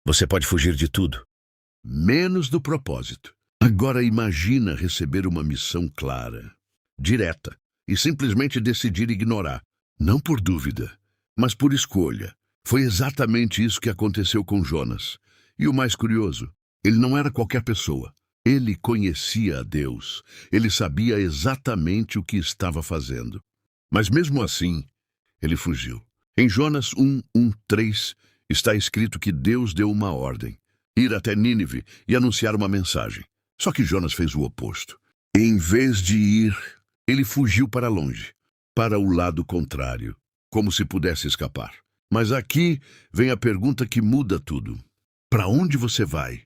Você pode fugir de tudo, menos do propósito. Agora imagina receber uma missão clara, direta, e simplesmente decidir ignorar. Não por dúvida, mas por escolha. Foi exatamente isso que aconteceu com Jonas. E o mais curioso, ele não era qualquer pessoa. Ele conhecia a Deus. Ele sabia exatamente o que estava fazendo. Mas mesmo assim, ele fugiu. Em Jonas 1:3 está escrito que Deus deu uma ordem: ir até Nínive e anunciar uma mensagem. Só que Jonas fez o oposto. Em vez de ir, ele fugiu para longe, para o lado contrário, como se pudesse escapar. Mas aqui vem a pergunta que muda tudo. Para onde você vai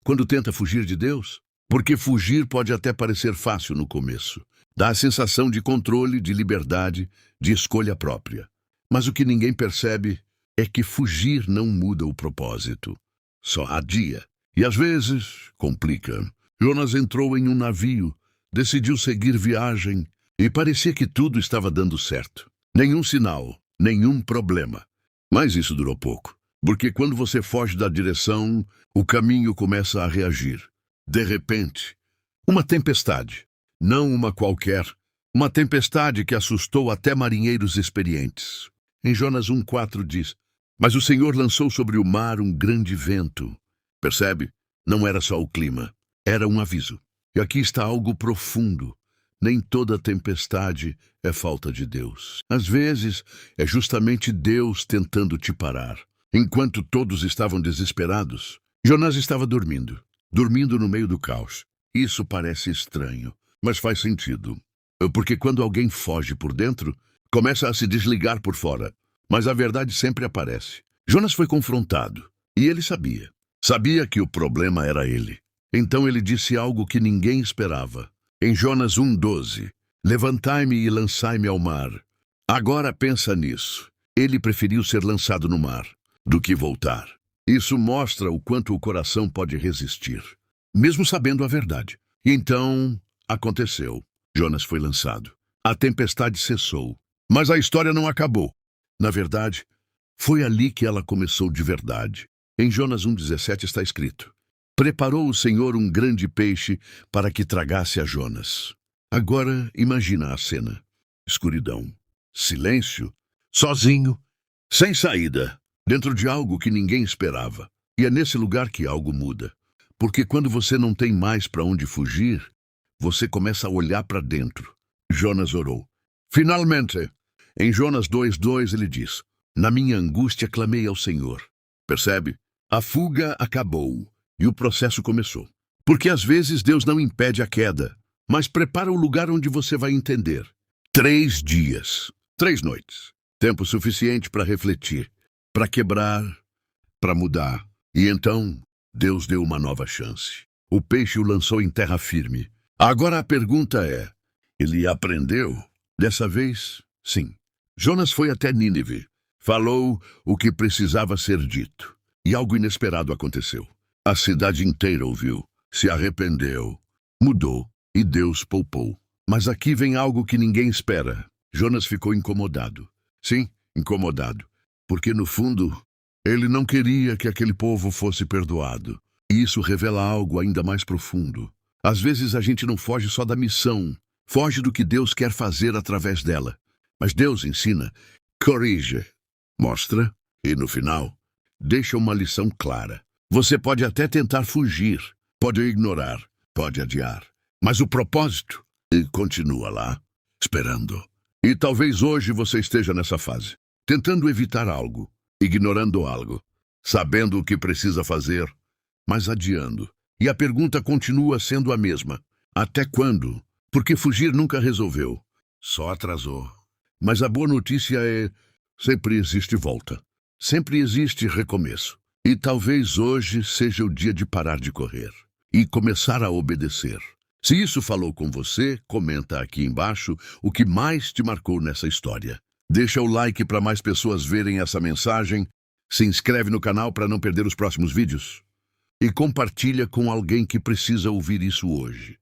quando tenta fugir de Deus? Porque fugir pode até parecer fácil no começo. Dá a sensação de controle, de liberdade, de escolha própria. Mas o que ninguém percebe é que fugir não muda o propósito. Só adia. E às vezes complica. Jonas entrou em um navio, decidiu seguir viagem e parecia que tudo estava dando certo. Nenhum sinal, nenhum problema. Mas isso durou pouco, porque quando você foge da direção, o caminho começa a reagir. De repente, uma tempestade. Não uma qualquer, uma tempestade que assustou até marinheiros experientes. Em Jonas 1:4 diz: mas o Senhor lançou sobre o mar um grande vento. Percebe? Não era só o clima, era um aviso. E aqui está algo profundo. Nem toda tempestade é falta de Deus. Às vezes, é justamente Deus tentando te parar. Enquanto todos estavam desesperados, Jonas estava dormindo no meio do caos. Isso parece estranho, mas faz sentido. Porque quando alguém foge por dentro, começa a se desligar por fora. Mas a verdade sempre aparece. Jonas foi confrontado, e ele sabia. Sabia que o problema era ele. Então ele disse algo que ninguém esperava. Em Jonas 1:12, levantai-me e lançai-me ao mar. Agora pensa nisso. Ele preferiu ser lançado no mar do que voltar. Isso mostra o quanto o coração pode resistir, mesmo sabendo a verdade. E então, aconteceu. Jonas foi lançado. A tempestade cessou. Mas a história não acabou. Na verdade, foi ali que ela começou de verdade. Em Jonas 1:17 está escrito: preparou o Senhor um grande peixe para que tragasse a Jonas. Agora imagina a cena. Escuridão. Silêncio. Sozinho. Sem saída. Dentro de algo que ninguém esperava. E é nesse lugar que algo muda. Porque quando você não tem mais para onde fugir, você começa a olhar para dentro. Jonas orou. Finalmente, em Jonas 2:2 ele diz: na minha angústia clamei ao Senhor. Percebe? A fuga acabou e o processo começou. Porque às vezes Deus não impede a queda, mas prepara o lugar onde você vai entender. 3 dias, 3 noites. Tempo suficiente para refletir, para quebrar, para mudar. E então, Deus deu uma nova chance. O peixe o lançou em terra firme. Agora a pergunta é: ele aprendeu? Dessa vez, sim. Jonas foi até Nínive. Falou o que precisava ser dito. E algo inesperado aconteceu. A cidade inteira ouviu, se arrependeu, mudou e Deus poupou. Mas aqui vem algo que ninguém espera. Jonas ficou incomodado. Sim, incomodado. Porque no fundo, ele não queria que aquele povo fosse perdoado. E isso revela algo ainda mais profundo. Às vezes a gente não foge só da missão, foge do que Deus quer fazer através dela. Mas Deus ensina, corrige, mostra e no final, deixa uma lição clara. Você pode até tentar fugir, pode ignorar, pode adiar. Mas o propósito continua lá, esperando. E talvez hoje você esteja nessa fase, tentando evitar algo, ignorando algo, sabendo o que precisa fazer, mas adiando. E a pergunta continua sendo a mesma. Até quando? Porque fugir nunca resolveu, só atrasou. Mas a boa notícia é: sempre existe volta. Sempre existe recomeço. E talvez hoje seja o dia de parar de correr e começar a obedecer. Se isso falou com você, comenta aqui embaixo o que mais te marcou nessa história. Deixa o like para mais pessoas verem essa mensagem. Se inscreve no canal para não perder os próximos vídeos. E compartilha com alguém que precisa ouvir isso hoje.